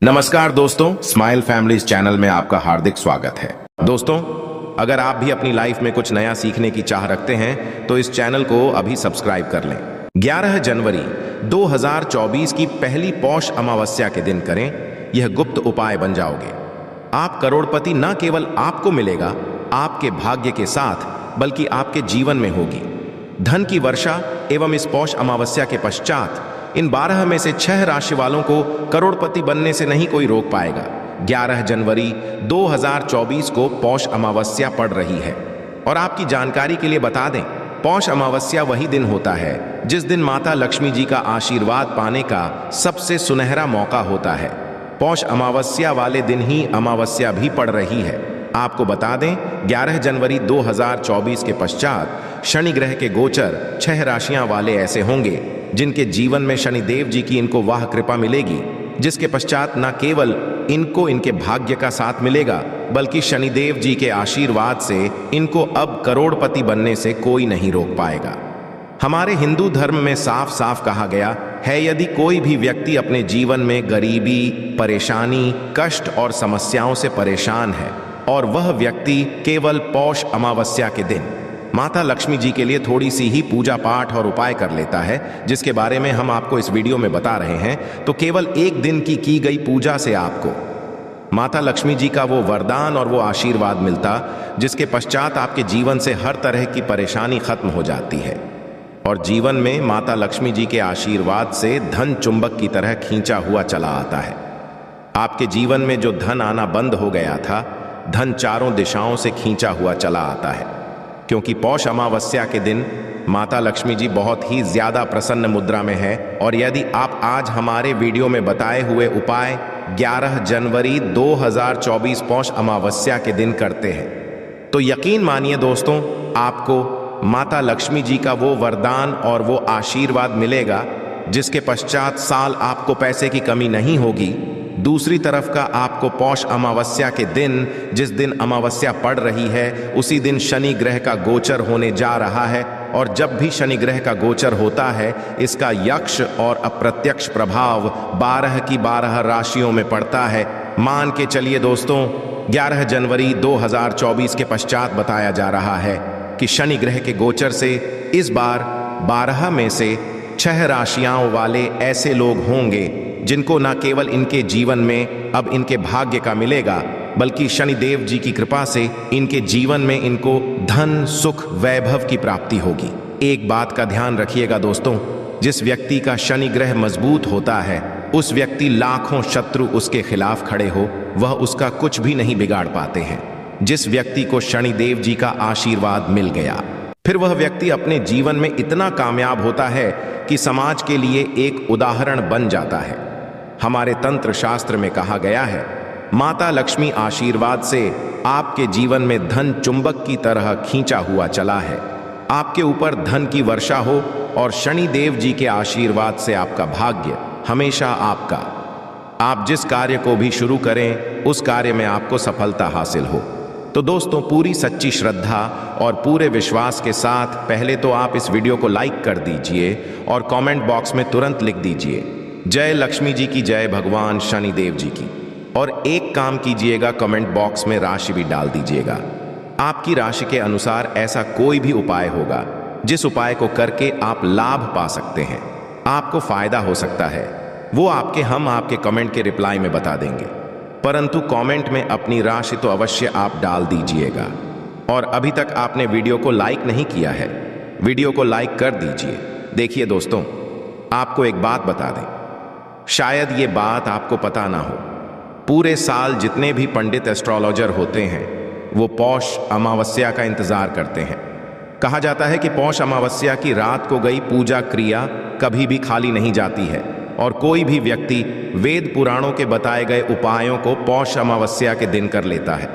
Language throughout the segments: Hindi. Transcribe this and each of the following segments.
नमस्कार दोस्तों, स्माइल फैमिलीज चैनल में आपका हार्दिक स्वागत है। दोस्तों, अगर आप भी अपनी लाइफ में कुछ नया सीखने की चाह रखते हैं तो इस चैनल को अभी सब्सक्राइब कर लें। 11 जनवरी 2024 की पहली पौष अमावस्या के दिन करें, यह गुप्त उपाय बन जाओगे। आप करोड़पति न केवल आपको मिलेगा, आपके भाग्य के साथ बल्कि आपके जीवन में होगी धन की वर्षा। एवं इस पौष अमावस्या के पश्चात इन 12 में से 6 राशि वालों को करोड़पति बनने से नहीं कोई रोक पाएगा। 11 जनवरी 2024 को पौष अमावस्या पड़ रही है और आपकी जानकारी के लिए बता दें, पौष अमावस्या वही दिन होता है जिस दिन माता लक्ष्मी जी का आशीर्वाद पाने का सबसे सुनहरा मौका होता है। पौष अमावस्या वाले दिन ही अमावस्या भी पड़ रही है। आपको बता दें, 11 जनवरी 2024 के पश्चात शनि ग्रह के गोचर 6 राशियां वाले ऐसे होंगे जिनके जीवन में शनिदेव जी की इनको वाह कृपा मिलेगी, जिसके पश्चात न केवल इनको इनके भाग्य का साथ मिलेगा बल्कि शनिदेव जी के आशीर्वाद से इनको अब करोड़पति बनने से कोई नहीं रोक पाएगा। हमारे हिंदू धर्म में साफ साफ कहा गया है, यदि कोई भी व्यक्ति अपने जीवन में गरीबी, परेशानी, कष्ट और समस्याओं से परेशान है और वह व्यक्ति केवल पौष अमावस्या के दिन माता लक्ष्मी जी के लिए थोड़ी सी ही पूजा पाठ और उपाय कर लेता है, जिसके बारे में हम आपको इस वीडियो में बता रहे हैं, तो केवल एक दिन की गई पूजा से आपको माता लक्ष्मी जी का वो वरदान और वो आशीर्वाद मिलता, जिसके पश्चात आपके जीवन से हर तरह की परेशानी खत्म हो जाती है और जीवन में माता लक्ष्मी जी के आशीर्वाद से धन चुंबक की तरह खींचा हुआ चला आता है। आपके जीवन में जो धन आना बंद हो गया था, धन चारों दिशाओं से खींचा हुआ चला आता है, क्योंकि पौष अमावस्या के दिन माता लक्ष्मी जी बहुत ही ज्यादा प्रसन्न मुद्रा में है। और यदि आप आज हमारे वीडियो में बताए हुए उपाय 11 जनवरी 2024 पौष अमावस्या के दिन करते हैं तो यकीन मानिए दोस्तों, आपको माता लक्ष्मी जी का वो वरदान और वो आशीर्वाद मिलेगा, जिसके पश्चात साल आपको पैसे की कमी नहीं होगी। दूसरी तरफ का आपको पौष अमावस्या के दिन, जिस दिन अमावस्या पड़ रही है, उसी दिन शनि ग्रह का गोचर होने जा रहा है और जब भी शनि ग्रह का गोचर होता है, इसका यक्ष और अप्रत्यक्ष प्रभाव 12 की 12 राशियों में पड़ता है। मान के चलिए दोस्तों, 11 जनवरी 2024 के पश्चात बताया जा रहा है कि शनि ग्रह के गोचर से इस बार 12 में से 6 राशियां वाले ऐसे लोग होंगे जिनको न केवल इनके जीवन में अब इनके भाग्य का मिलेगा, बल्कि शनिदेव जी की कृपा से इनके जीवन में इनको धन, सुख, वैभव की प्राप्ति होगी। एक बात का ध्यान रखिएगा दोस्तों, जिस व्यक्ति का शनि ग्रह मजबूत होता है, उस व्यक्ति लाखों शत्रु उसके खिलाफ खड़े हो, वह उसका कुछ भी नहीं बिगाड़ पाते हैं। जिस व्यक्ति को शनिदेव जी का आशीर्वाद मिल गया, फिर वह व्यक्ति अपने जीवन में इतना कामयाब होता है कि समाज के लिए एक उदाहरण बन जाता है। हमारे तंत्र शास्त्र में कहा गया है, माता लक्ष्मी आशीर्वाद से आपके जीवन में धन चुंबक की तरह खींचा हुआ चला है। आपके ऊपर धन की वर्षा हो और शनि देव जी के आशीर्वाद से आपका भाग्य हमेशा आपका, आप जिस कार्य को भी शुरू करें उस कार्य में आपको सफलता हासिल हो। तो दोस्तों, पूरी सच्ची श्रद्धा और पूरे विश्वास के साथ पहले तो आप इस वीडियो को लाइक कर दीजिए और कमेंट बॉक्स में तुरंत लिख दीजिए, जय लक्ष्मी जी की जय, भगवान शनिदेव जी की। और एक काम कीजिएगा, कमेंट बॉक्स में राशि भी डाल दीजिएगा। आपकी राशि के अनुसार ऐसा कोई भी उपाय होगा जिस उपाय को करके आप लाभ पा सकते हैं, आपको फायदा हो सकता है, वो हम आपके कमेंट के रिप्लाई में बता देंगे। परंतु कमेंट में अपनी राशि तो अवश्य आप डाल दीजिएगा। और अभी तक आपने वीडियो को लाइक नहीं किया है, वीडियो को लाइक कर दीजिए। देखिए दोस्तों, आपको एक बात बता दें, शायद ये बात आपको पता ना हो, पूरे साल जितने भी पंडित एस्ट्रोलॉजर होते हैं वो पौष अमावस्या का इंतजार करते हैं। कहा जाता है कि पौष अमावस्या की रात को गई पूजा क्रिया कभी भी खाली नहीं जाती है और कोई भी व्यक्ति वेद पुराणों के बताए गए उपायों को पौष अमावस्या के दिन कर लेता है,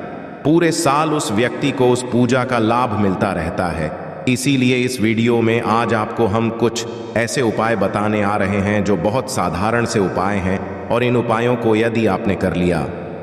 पूरे साल उस व्यक्ति को उस पूजा का लाभ मिलता रहता है। इसीलिए इस वीडियो में आज आपको हम कुछ ऐसे उपाय बताने आ रहे हैं जो बहुत साधारण से उपाय हैं और इन उपायों को यदि आपने कर लिया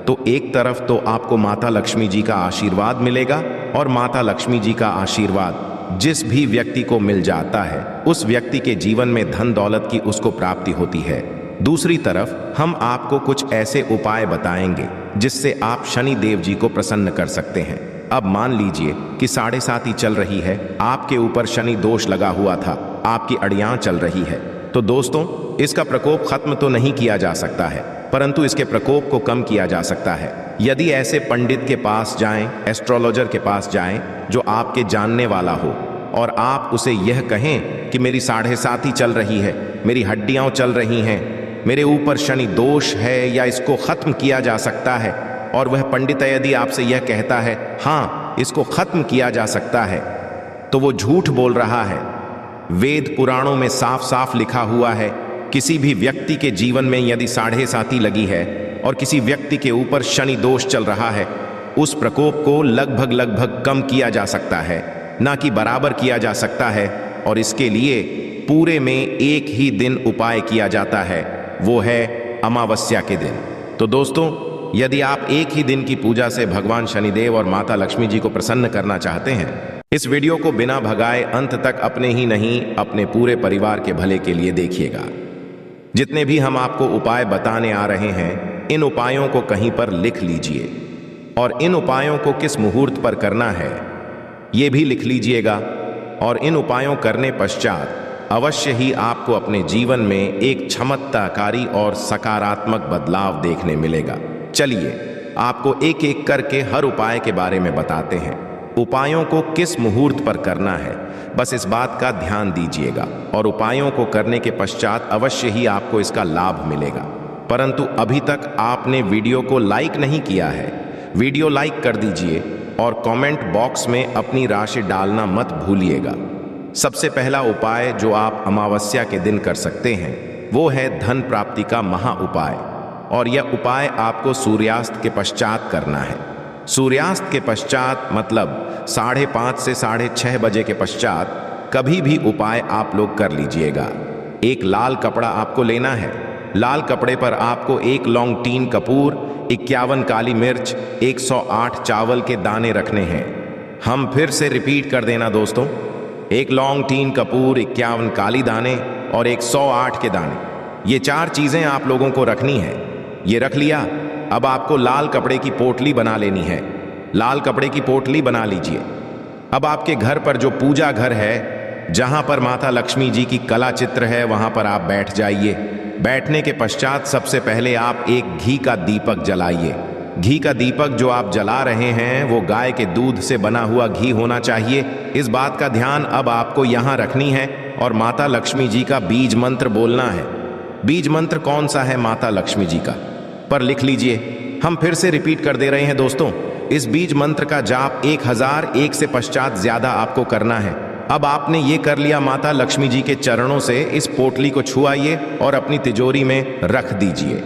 तो एक तरफ तो आपको माता लक्ष्मी जी का आशीर्वाद मिलेगा और माता लक्ष्मी जी का आशीर्वाद जिस भी व्यक्ति को मिल जाता है उस व्यक्ति के जीवन में धन दौलत की उसको प्राप्ति होती है। दूसरी तरफ हम आपको कुछ ऐसे उपाय बताएंगे जिससे आप शनि देव जी को प्रसन्न कर सकते हैं। अब मान लीजिए कि 7.5 चल रही है, आपके ऊपर शनि दोष लगा हुआ था, आपकी अड़ियां चल रही है। तो दोस्तों, इसका प्रकोप खत्म तो नहीं किया जा सकता है, परंतु इसके प्रकोप को कम किया जा सकता है यदि ऐसे पंडित के पास जाएं, एस्ट्रोलॉजर के पास जाएं जो आपके जानने वाला हो, और आप उसे यह कहें कि मेरी 7.5 चल रही है, मेरी हड्डियां चल रही हैं, मेरे ऊपर शनि दोष है या इसको खत्म किया जा सकता है। और वह पंडित यदि आपसे यह कहता है हाँ इसको खत्म किया जा सकता है, तो वो झूठ बोल रहा है। वेद पुराणों में साफ साफ लिखा हुआ है, किसी भी व्यक्ति के जीवन में यदि 7.5 लगी है और किसी व्यक्ति के ऊपर शनि दोष चल रहा है, उस प्रकोप को लगभग कम किया जा सकता है, ना कि बराबर किया जा सकता है। और इसके लिए पूरे में एक ही दिन उपाय किया जाता है, वो है अमावस्या के दिन। तो दोस्तों, यदि आप एक ही दिन की पूजा से भगवान शनिदेव और माता लक्ष्मी जी को प्रसन्न करना चाहते हैं, इस वीडियो को बिना भगाए अंत तक अपने ही नहीं अपने पूरे परिवार के भले के लिए देखिएगा। जितने भी हम आपको उपाय बताने आ रहे हैं, इन उपायों को कहीं पर लिख लीजिए और इन उपायों को किस मुहूर्त पर करना है ये भी लिख लीजिएगा। और इन उपायों करने पश्चात अवश्य ही आपको अपने जीवन में एक चमत्कारकारी और सकारात्मक बदलाव देखने मिलेगा। चलिए आपको एक एक करके हर उपाय के बारे में बताते हैं। उपायों को किस मुहूर्त पर करना है, बस इस बात का ध्यान दीजिएगा, और उपायों को करने के पश्चात अवश्य ही आपको इसका लाभ मिलेगा। परंतु अभी तक आपने वीडियो को लाइक नहीं किया है, वीडियो लाइक कर दीजिए और कमेंट बॉक्स में अपनी राशि डालना मत भूलिएगा। सबसे पहला उपाय जो आप अमावस्या के दिन कर सकते हैं वो है धन प्राप्ति का महा उपाय, और यह उपाय आपको सूर्यास्त के पश्चात करना है। सूर्यास्त के पश्चात मतलब 5:30 से 6:30 बजे के पश्चात कभी भी उपाय आप लोग कर लीजिएगा। एक लाल कपड़ा आपको लेना है, लाल कपड़े पर आपको 1 लौंग 3 कपूर 51 काली मिर्च 108 चावल के दाने रखने हैं। हम फिर से रिपीट कर देना दोस्तों, 1 लौंग 3 कपूर 51 काली दाने और 108 के दाने, ये 4 चीजें आप लोगों को रखनी है। ये रख लिया। अब आपको लाल कपड़े की पोटली बना लेनी है, लाल कपड़े की पोटली बना लीजिए। अब आपके घर पर जो पूजा घर है, जहां पर माता लक्ष्मी जी की कला चित्र है, वहां पर आप बैठ जाइए। बैठने के पश्चात सबसे पहले आप एक घी का दीपक जलाइए। घी का दीपक जो आप जला रहे हैं वो गाय के दूध से बना हुआ घी होना चाहिए। इस बात का ध्यान अब आपको यहाँ रखनी है और माता लक्ष्मी जी का बीज मंत्र बोलना है। बीज मंत्र कौन सा है माता लक्ष्मी जी का, पर लिख लीजिए। हम फिर से रिपीट कर दे रहे हैं दोस्तों, इस बीज मंत्र का जाप 1001 से पश्चात ज्यादा आपको करना है। अब आपने ये कर लिया, माता लक्ष्मी जी के चरणों से इस पोटली को छुआइए और अपनी तिजोरी में रख दीजिए।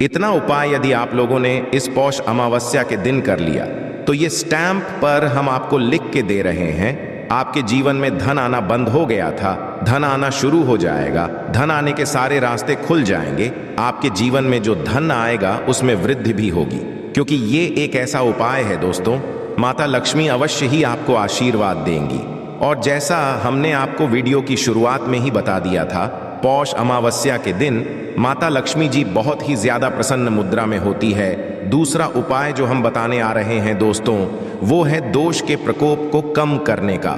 इतना उपाय यदि आप लोगों ने इस पौष अमावस्या के दिन कर लिया तो ये स्टैंप पर हम आपको लिख के दे रहे हैं, आपके जीवन में धन आना बंद हो गया था, धन आना शुरू हो जाएगा, धन आने के सारे रास्ते खुल जाएंगे। आपके जीवन में जो धन आएगा उसमें वृद्धि भी होगी, क्योंकि ये एक ऐसा उपाय है दोस्तों, माता लक्ष्मी अवश्य ही आपको आशीर्वाद देंगी। और जैसा हमने आपको वीडियो की शुरुआत में ही बता दिया था, पौष अमावस्या के दिन माता लक्ष्मी जी बहुत ही ज्यादा प्रसन्न मुद्रा में होती है। दूसरा उपाय जो हम बताने आ रहे हैं दोस्तों, वो है दोष के प्रकोप को कम करने का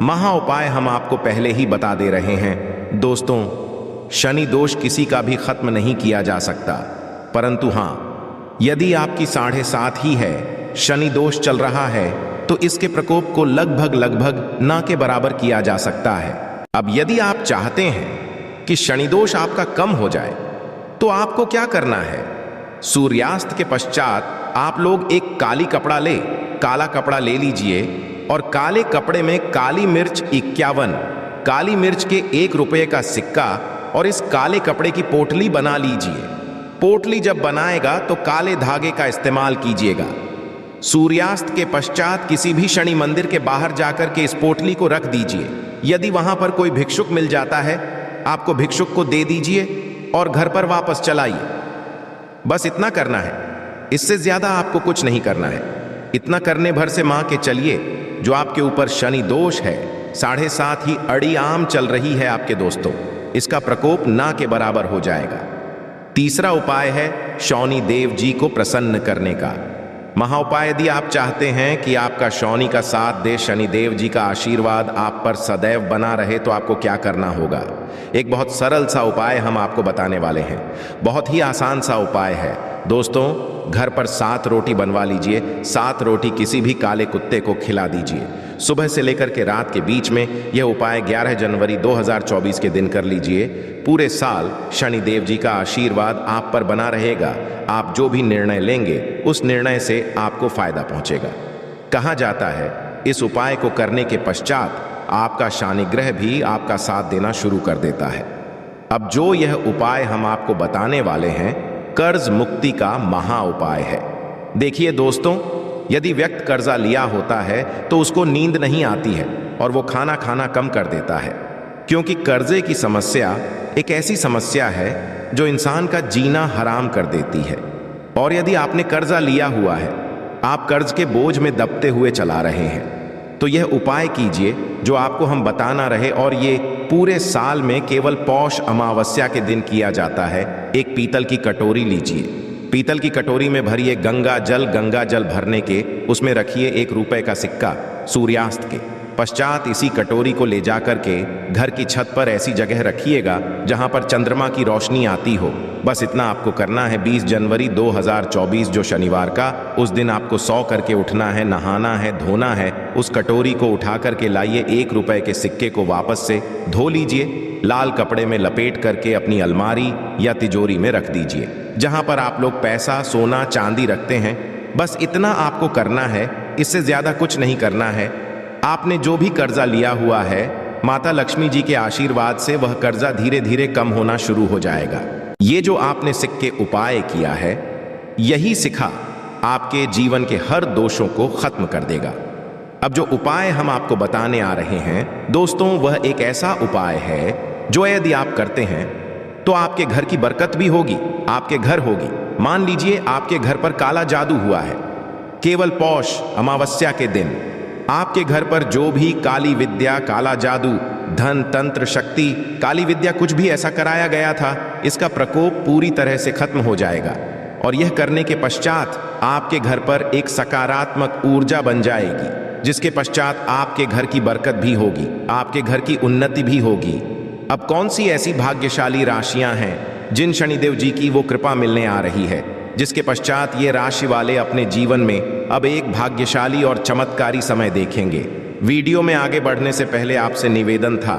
महा उपाय। हम आपको पहले ही बता दे रहे हैं दोस्तों, शनि दोष किसी का भी खत्म नहीं किया जा सकता, परंतु हाँ, यदि आपकी 7.5 ही है, शनि दोष चल रहा है, तो इसके प्रकोप को लगभग ना के बराबर किया जा सकता है। अब यदि आप चाहते हैं कि शनि दोष आपका कम हो जाए, तो आपको क्या करना है, सूर्यास्त के पश्चात आप लोग एक काला कपड़ा ले लीजिए और काले कपड़े में काली मिर्च 51, काली मिर्च के 1 रुपये का सिक्का और इस काले कपड़े की पोटली बना लीजिए। पोटली जब बनाएगा तो काले धागे का इस्तेमाल कीजिएगा। सूर्यास्त के पश्चात किसी भी शनि मंदिर के बाहर जाकर के इस पोटली को रख दीजिए। यदि वहां पर कोई भिक्षुक मिल जाता है, आपको भिक्षुक को दे दीजिए और घर पर वापस चलाइए। बस इतना करना है, इससे ज्यादा आपको कुछ नहीं करना है। इतना करने भर से मान के चलिए, जो आपके ऊपर शनि दोष है, 7.5 ही अड़ी आम चल रही है आपके दोस्तों, इसका प्रकोप ना के बराबर हो जाएगा। तीसरा उपाय है शनि देव जी को प्रसन्न करने का। महाउपाय यदि आप चाहते हैं कि आपका शनि का साथ दे, शनि देव जी का आशीर्वाद आप पर सदैव बना रहे, तो आपको क्या करना होगा। एक बहुत सरल सा उपाय हम आपको बताने वाले हैं। बहुत ही आसान सा उपाय है दोस्तों। घर पर 7 रोटी बनवा लीजिए, 7 रोटी किसी भी काले कुत्ते को खिला दीजिए। सुबह से लेकर के रात के बीच में यह उपाय 11 जनवरी 2024 के दिन कर लीजिए। पूरे साल शनि देव जी का आशीर्वाद आप पर बना रहेगा। आप जो भी निर्णय लेंगे उस निर्णय से आपको फायदा पहुंचेगा। कहा जाता है इस उपाय को करने के पश्चात आपका शनि ग्रह भी आपका साथ देना शुरू कर देता है। अब जो यह उपाय हम आपको बताने वाले हैं कर्ज मुक्ति का महा उपाय है। देखिए दोस्तों, यदि व्यक्ति कर्जा लिया होता है तो उसको नींद नहीं आती है और वो खाना खाना कम कर देता है, क्योंकि कर्जे की समस्या एक ऐसी समस्या है जो इंसान का जीना हराम कर देती है। और यदि आपने कर्जा लिया हुआ है, आप कर्ज के बोझ में दबते हुए चला रहे हैं, तो यह उपाय कीजिए जो आपको हम बताना रहे। और ये पूरे साल में केवल पौष अमावस्या के दिन किया जाता है। एक पीतल की कटोरी लीजिए, पीतल की कटोरी में भरिए गंगा जल भरने के उसमें रखिए 1 रुपए का सिक्का सूर्यास्त के पश्चात इसी कटोरी को ले जाकर के घर की छत पर ऐसी जगह रखिएगा जहां पर चंद्रमा की रोशनी आती हो। बस इतना आपको करना है। 20 जनवरी 2024 जो शनिवार का, उस दिन आपको 100 करके उठना है, नहाना है, धोना है। उस कटोरी को उठा करके लाइए, 1 रुपए के सिक्के को वापस से धो लीजिए, लाल कपड़े में लपेट करके अपनी अलमारी या तिजोरी में रख दीजिए, जहां पर आप लोग पैसा, सोना, चांदी रखते हैं। बस इतना आपको करना है, इससे ज्यादा कुछ नहीं करना है। आपने जो भी कर्जा लिया हुआ है, माता लक्ष्मी जी के आशीर्वाद से वह कर्जा धीरे धीरे कम होना शुरू हो जाएगा। ये जो आपने सिक्के उपाय किया है, यही सिखा आपके जीवन के हर दोषों को खत्म कर देगा। अब जो उपाय हम आपको बताने आ रहे हैं दोस्तों, वह एक ऐसा उपाय है जो यदि आप करते हैं तो आपके घर की बरकत भी होगी, आपके घर होगी। मान लीजिए आपके घर पर काला जादू हुआ है, केवल पौष अमावस्या के दिन आपके घर पर जो भी काली विद्या, काला जादू, धन, तंत्र, शक्ति, काली विद्या कुछ भी ऐसा कराया गया था, इसका प्रकोप पूरी तरह से खत्म हो जाएगा। और यह करने के पश्चात आपके घर पर एक सकारात्मक ऊर्जा बन जाएगी, जिसके पश्चात आपके घर की बरकत भी होगी, आपके घर की उन्नति भी होगी। अब कौन सी ऐसी भाग्यशाली राशियां हैं जिन शनिदेव जी की वो कृपा मिलने आ रही है, जिसके पश्चात ये राशि वाले अपने जीवन में अब एक भाग्यशाली और चमत्कारी समय देखेंगे। वीडियो में आगे बढ़ने से पहले आपसे निवेदन था,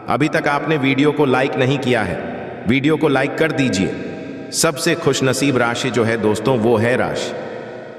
अभी तक आपने वीडियो को लाइक नहीं किया है, वीडियो को लाइक कर दीजिए। सबसे खुशनसीब राशि जो है दोस्तों, वो है राशि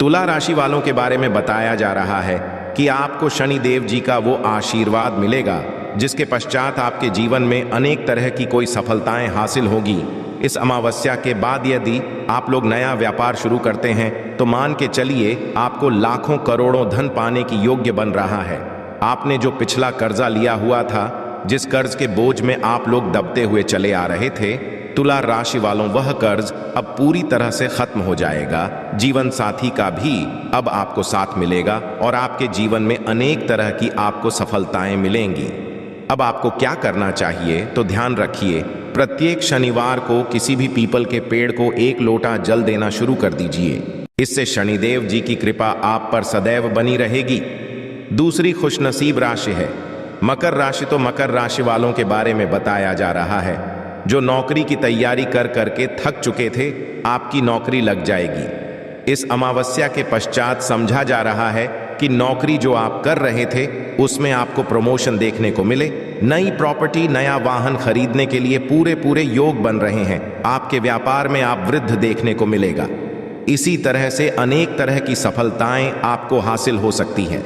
तुला राशि वालों के बारे में बताया जा रहा है कि आपको शनि देव जी का वो आशीर्वाद मिलेगा जिसके पश्चात आपके जीवन में अनेक तरह की कोई सफलताएं हासिल होगी। इस अमावस्या के बाद यदि आप लोग नया व्यापार शुरू करते हैं तो मान के चलिए आपको लाखों करोड़ों धन पाने की योग्य बन रहा है। आपने जो पिछला कर्जा लिया हुआ था, जिस कर्ज के बोझ में आप लोग दबते हुए चले आ रहे थे, तुला राशि वालों वह कर्ज अब पूरी तरह से खत्म हो जाएगा। जीवन साथी का भी अब आपको साथ मिलेगा और आपके जीवन में अनेक तरह की आपको सफलताएं मिलेंगी। अब आपको क्या करना चाहिए तो ध्यान रखिए, प्रत्येक शनिवार को किसी भी पीपल के पेड़ को 1 लोटा जल देना शुरू कर दीजिए। इससे शनिदेव जी की कृपा आप पर सदैव बनी रहेगी। दूसरी खुशनसीब राशि है मकर राशि। तो मकर राशि वालों के बारे में बताया जा रहा है, जो नौकरी की तैयारी कर करके थक चुके थे, आपकी नौकरी लग जाएगी। इस अमावस्या के पश्चात समझा जा रहा है कि नौकरी जो आप कर रहे थे उसमें आपको प्रमोशन देखने को मिले, नई प्रॉपर्टी, नया वाहन खरीदने के लिए पूरे योग बन रहे हैं। आपके व्यापार में आप वृद्धि देखने को मिलेगा। इसी तरह से अनेक तरह की सफलताएं आपको हासिल हो सकती हैं।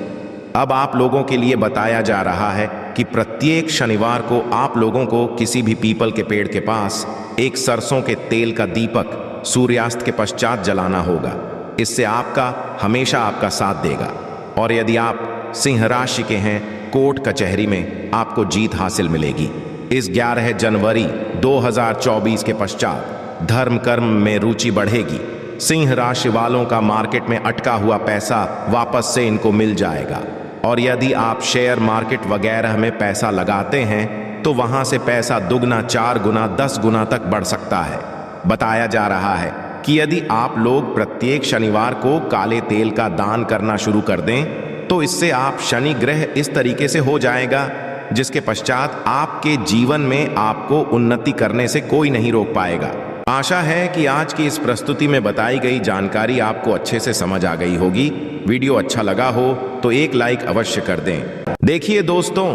अब आप लोगों के लिए बताया जा रहा है कि प्रत्येक शनिवार को आप लोगों को किसी भी पीपल के पेड़ के पास एक सरसों के तेल का दीपक सूर्यास्त के पश्चात जलाना होगा। इससे आपका हमेशा आपका साथ देगा। और यदि आप सिंह राशि के हैं, कोर्ट कचहरी में आपको जीत हासिल मिलेगी। इस 11 जनवरी 2024 के पश्चात धर्म कर्म में रुचि बढ़ेगी। सिंह राशि वालों का मार्केट में अटका हुआ पैसा वापस से इनको मिल जाएगा। और यदि आप शेयर मार्केट वगैरह में पैसा लगाते हैं तो वहां से पैसा दुगना, 4 गुना, 10 गुना तक बढ़ सकता है। बताया जा रहा है कि यदि आप लोग प्रत्येक शनिवार को काले तेल का दान करना शुरू कर दें तो इससे आप शनि ग्रह इस तरीके से हो जाएगा जिसके पश्चात आपके जीवन में आपको उन्नति करने से कोई नहीं रोक पाएगा। आशा है कि आज की इस प्रस्तुति में बताई गई जानकारी आपको अच्छे से समझ आ गई होगी। वीडियो अच्छा लगा हो तो एक लाइक अवश्य कर दें। देखिए दोस्तों,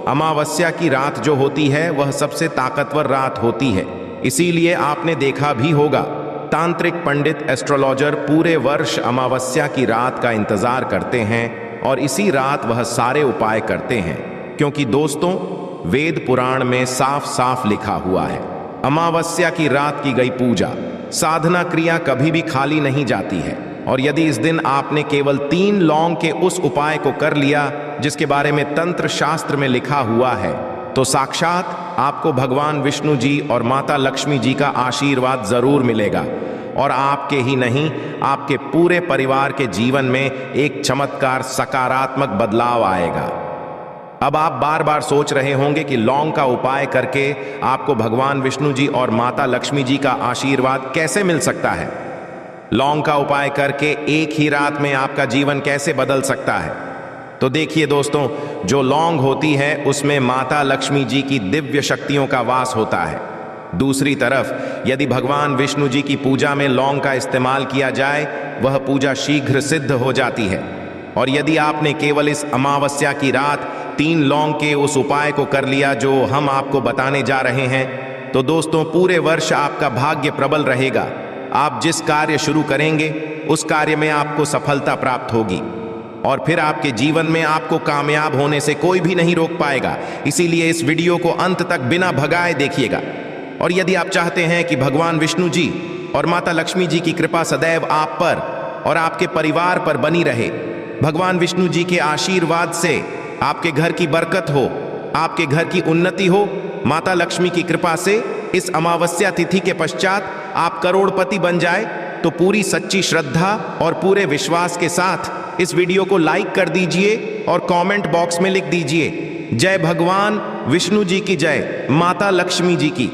अमावस्या की रात जो होती है वह सबसे ताकतवर रात होती है, इसीलिए आपने देखा भी होगा तांत्रिक पंडित एस्ट्रोलॉजर पूरे वर्ष अमावस्या की रात का इंतजार करते हैं और इसी रात वह सारे उपाय करते हैं, क्योंकि दोस्तों वेद पुराण में साफ साफ लिखा हुआ है अमावस्या की रात की गई पूजा साधना क्रिया कभी भी खाली नहीं जाती है। और यदि इस दिन आपने केवल 3 लौंग के उस उपाय को कर लिया जिसके बारे में तंत्र शास्त्र में लिखा हुआ है तो साक्षात आपको भगवान विष्णु जी और माता लक्ष्मी जी का आशीर्वाद जरूर मिलेगा और आपके ही नहीं आपके पूरे परिवार के जीवन में एक चमत्कार सकारात्मक बदलाव आएगा। अब आप बार बार सोच रहे होंगे कि लौंग का उपाय करके आपको भगवान विष्णु जी और माता लक्ष्मी जी का आशीर्वाद कैसे मिल सकता है। लौंग का उपाय करके एक ही रात में आपका जीवन कैसे बदल सकता है। तो देखिए दोस्तों, जो लौंग होती है उसमें माता लक्ष्मी जी की दिव्य शक्तियों का वास होता है। दूसरी तरफ यदि भगवान विष्णु जी की पूजा में लौंग का इस्तेमाल किया जाए वह पूजा शीघ्र सिद्ध हो जाती है। और यदि आपने केवल इस अमावस्या की रात 3 लौंग के उस उपाय को कर लिया जो हम आपको बताने जा रहे हैं तो दोस्तों पूरे वर्ष आपका भाग्य प्रबल रहेगा। आप जिस कार्य शुरू करेंगे उस कार्य में आपको सफलता प्राप्त होगी और फिर आपके जीवन में आपको कामयाब होने से कोई भी नहीं रोक पाएगा। इसीलिए इस वीडियो को अंत तक बिना भगाए देखिएगा। और यदि आप चाहते हैं कि भगवान विष्णु जी और माता लक्ष्मी जी की कृपा सदैव आप पर और आपके परिवार पर बनी रहे, भगवान विष्णु जी के आशीर्वाद से आपके घर की बरकत हो, आपके घर की उन्नति हो, माता लक्ष्मी की कृपा से इस अमावस्या तिथि के पश्चात आप करोड़पति बन जाए, तो पूरी सच्ची श्रद्धा और पूरे विश्वास के साथ इस वीडियो को लाइक कर दीजिए और कमेंट बॉक्स में लिख दीजिए जय भगवान विष्णु जी की जय, माता लक्ष्मी जी की।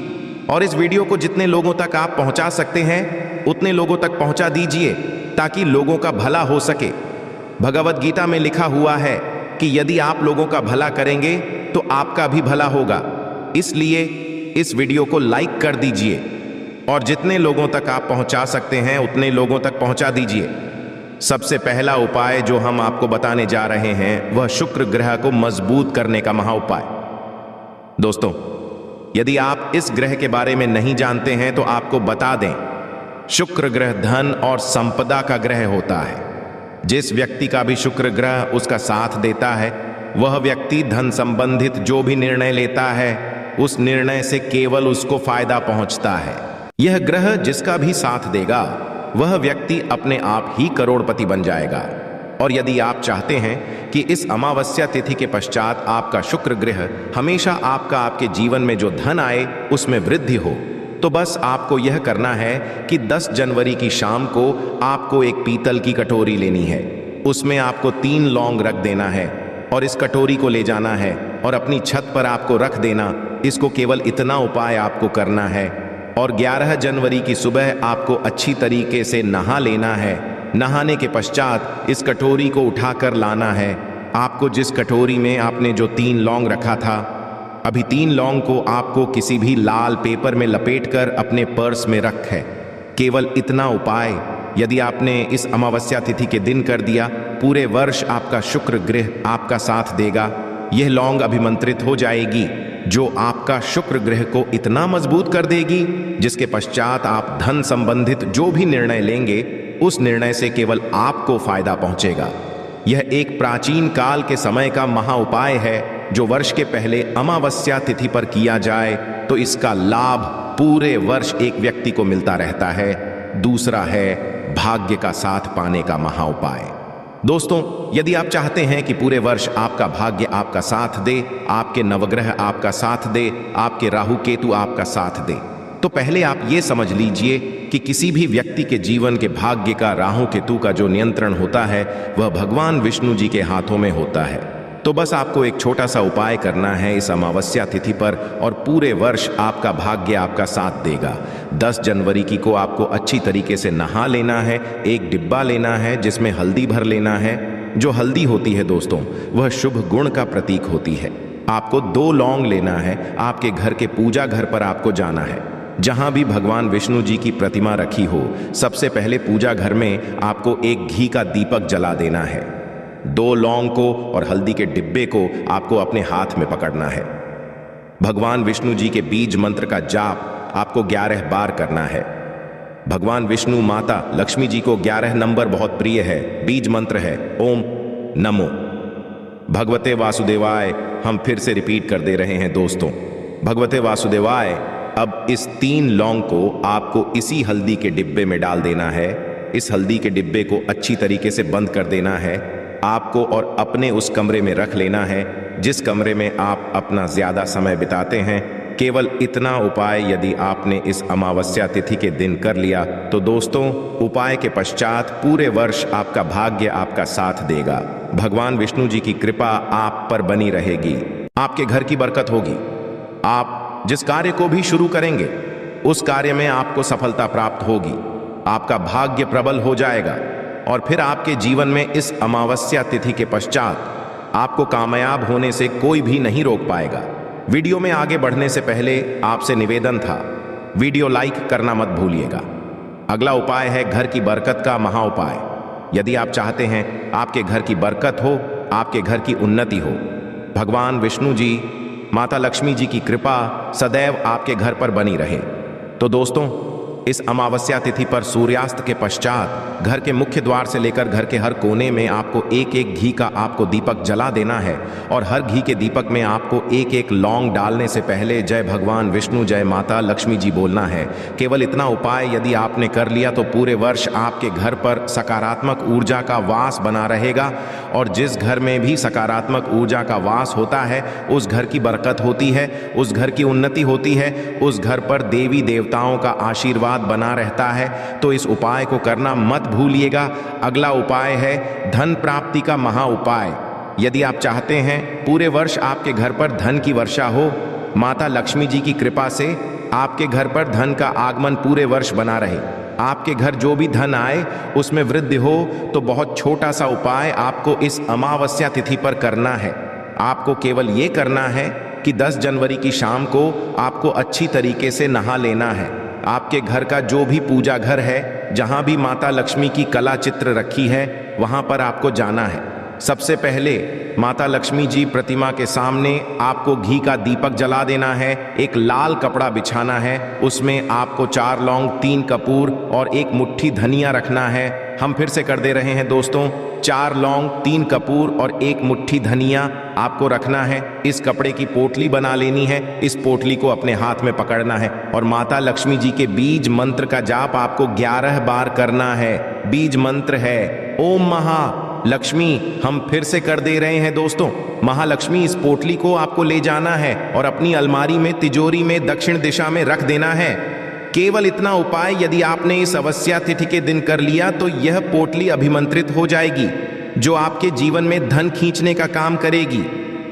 और इस वीडियो को जितने लोगों तक आप पहुंचा सकते हैं उतने लोगों तक पहुंचा दीजिए ताकि लोगों का भला हो सके। भगवद गीता में लिखा हुआ है कि यदि आप लोगों का भला करेंगे तो आपका भी भला होगा। इसलिए इस वीडियो को लाइक कर दीजिए और जितने लोगों तक आप पहुंचा सकते हैं उतने लोगों तक पहुंचा दीजिए। सबसे पहला उपाय जो हम आपको बताने जा रहे हैं वह शुक्र ग्रह को मजबूत करने का महाउपाय। दोस्तों, यदि आप इस ग्रह के बारे में नहीं जानते हैं तो आपको बता दें, शुक्र ग्रह धन और संपदा का ग्रह होता है। जिस व्यक्ति का भी शुक्र ग्रह उसका साथ देता है वह व्यक्ति धन संबंधित जो भी निर्णय लेता है उस निर्णय से केवल उसको फायदा पहुंचता है। यह ग्रह जिसका भी साथ देगा वह व्यक्ति अपने आप ही करोड़पति बन जाएगा। और यदि आप चाहते हैं कि इस अमावस्या तिथि के पश्चात आपका शुक्र ग्रह हमेशा आपके जीवन में जो धन आए उसमें वृद्धि हो, तो बस आपको यह करना है कि 10 जनवरी की शाम को आपको एक पीतल की कटोरी लेनी है। उसमें आपको 3 लौंग रख देना है और इस कटोरी को ले जाना है और अपनी छत पर आपको रख देना। इसको केवल इतना उपाय आपको करना है और 11 जनवरी की सुबह आपको अच्छी तरीके से नहा लेना है। नहाने के पश्चात इस कटोरी को उठाकर लाना है। आपको जिस कटोरी में आपने जो 3 लौंग रखा था, अभी 3 लौंग को आपको किसी भी लाल पेपर में लपेटकर अपने पर्स में रख है। केवल इतना उपाय यदि आपने इस अमावस्या तिथि के दिन कर दिया, पूरे वर्ष आपका शुक्र ग्रह आपका साथ देगा। यह लौंग अभिमंत्रित हो जाएगी जो आपका शुक्र ग्रह को इतना मजबूत कर देगी जिसके पश्चात आप धन संबंधित जो भी निर्णय लेंगे उस निर्णय से केवल आपको फायदा पहुंचेगा। यह एक प्राचीन काल के समय का महा उपाय है जो वर्ष के पहले अमावस्या तिथि पर किया जाए तो इसका लाभ पूरे वर्ष एक व्यक्ति को मिलता रहता है। दूसरा है भाग्य का साथ पाने का महा उपाय। दोस्तों, यदि आप चाहते हैं कि पूरे वर्ष आपका भाग्य आपका साथ दे, आपके नवग्रह आपका साथ दे, आपके राहु केतु आपका साथ दे, तो पहले आप ये समझ लीजिए कि किसी भी व्यक्ति के जीवन के भाग्य का राहु केतु का जो नियंत्रण होता है वह भगवान विष्णु जी के हाथों में होता है। तो बस आपको एक छोटा सा उपाय करना है इस अमावस्या तिथि पर और पूरे वर्ष आपका भाग्य आपका साथ देगा। 10 जनवरी की को आपको अच्छी तरीके से नहा लेना है। एक डिब्बा लेना है जिसमें हल्दी भर लेना है। जो हल्दी होती है दोस्तों, वह शुभ गुण का प्रतीक होती है। आपको 2 लौंग लेना है। आपके घर के पूजा घर पर आपको जाना है, जहां भी भगवान विष्णु जी की प्रतिमा रखी हो। सबसे पहले पूजा घर में आपको एक घी का दीपक जला देना है। 2 लौंग को और हल्दी के डिब्बे को आपको अपने हाथ में पकड़ना है। भगवान विष्णु जी के बीज मंत्र का जाप आपको 11 बार करना है। भगवान विष्णु माता लक्ष्मी जी को 11 नंबर बहुत प्रिय है। बीज मंत्र है ओम नमो भगवते वासुदेवाय। हम फिर से रिपीट कर दे रहे हैं दोस्तों, भगवते वासुदेवाय। अब इस 3 लौंग को आपको इसी हल्दी के डिब्बे में डाल देना है। इस हल्दी के डिब्बे को अच्छी तरीके से बंद कर देना है। आपको और अपने उस कमरे में रख लेना है जिस कमरे में आप अपना ज्यादा समय बिताते हैं। केवल इतना उपाय यदि आपने इस अमावस्या तिथि के दिन कर लिया तो दोस्तों, उपाय के पश्चात पूरे वर्ष आपका भाग्य आपका साथ देगा। भगवान विष्णु जी की कृपा आप पर बनी रहेगी। आपके घर की बरकत होगी। आप जिस कार्य को भी शुरू करेंगे उस कार्य में आपको सफलता प्राप्त होगी। आपका भाग्य प्रबल हो जाएगा और फिर आपके जीवन में इस अमावस्या तिथि के पश्चात आपको कामयाब होने से कोई भी नहीं रोक पाएगा। वीडियो में आगे बढ़ने से पहले आपसे निवेदन था, वीडियो लाइक करना मत भूलिएगा। अगला उपाय है घर की बरकत का महा उपाय। यदि आप चाहते हैं आपके घर की बरकत हो, आपके घर की उन्नति हो, भगवान विष्णु जी माता लक्ष्मी जी की कृपा सदैव आपके घर पर बनी रहे, तो दोस्तों इस अमावस्या तिथि पर सूर्यास्त के पश्चात घर के मुख्य द्वार से लेकर घर के हर कोने में आपको एक एक घी का आपको दीपक जला देना है और हर घी के दीपक में आपको एक एक लौंग डालने से पहले जय भगवान विष्णु जय माता लक्ष्मी जी बोलना है। केवल इतना उपाय यदि आपने कर लिया तो पूरे वर्ष आपके घर पर सकारात्मक ऊर्जा का वास बना रहेगा और जिस घर में भी सकारात्मक ऊर्जा का वास होता है उस घर की बरकत होती है, उस घर की उन्नति होती है, उस घर पर देवी देवताओं का आशीर्वाद बना रहता है। तो इस उपाय को करना मत भूलिएगा। अगला उपाय है धन प्राप्ति का महा उपाय। यदि आप चाहते हैं पूरे वर्ष आपके घर पर धन की वर्षा हो, माता लक्ष्मी जी की कृपा से आपके घर पर धन का आगमन पूरे वर्ष बना रहे, आपके घर जो भी धन आए उसमें वृद्धि हो, तो बहुत छोटा सा उपाय आपको इस अमावस्या तिथि पर करना है। आपको केवल ये करना है कि 10 जनवरी की शाम को आपको अच्छी तरीके से नहा लेना है। आपके घर का जो भी पूजा घर है, जहां भी माता लक्ष्मी की कला चित्र रखी है, वहां पर आपको जाना है। सबसे पहले माता लक्ष्मी जी प्रतिमा के सामने आपको घी का दीपक जला देना है। एक लाल कपड़ा बिछाना है, उसमें आपको 4 लौंग, 3 कपूर और 1 मुट्ठी धनिया रखना है। हम फिर से कर दे रहे हैं दोस्तों, 4 लौंग, 3 कपूर और 1 मुट्ठी धनिया आपको रखना है। इस कपड़े की पोटली बना लेनी है। इस पोटली को अपने हाथ में पकड़ना है और माता लक्ष्मी जी के बीज मंत्र का जाप आपको 11 बार करना है। बीज मंत्र है ओम महा लक्ष्मी। हम फिर से कर दे रहे हैं दोस्तों, महालक्ष्मी। इस पोटली को आपको ले जाना है और अपनी अलमारी में, तिजोरी में दक्षिण दिशा में रख देना है। केवल इतना उपाय यदि आपने इस अमावस्या तिथि के दिन कर लिया तो यह पोटली अभिमंत्रित हो जाएगी, जो आपके जीवन में धन खींचने का काम करेगी।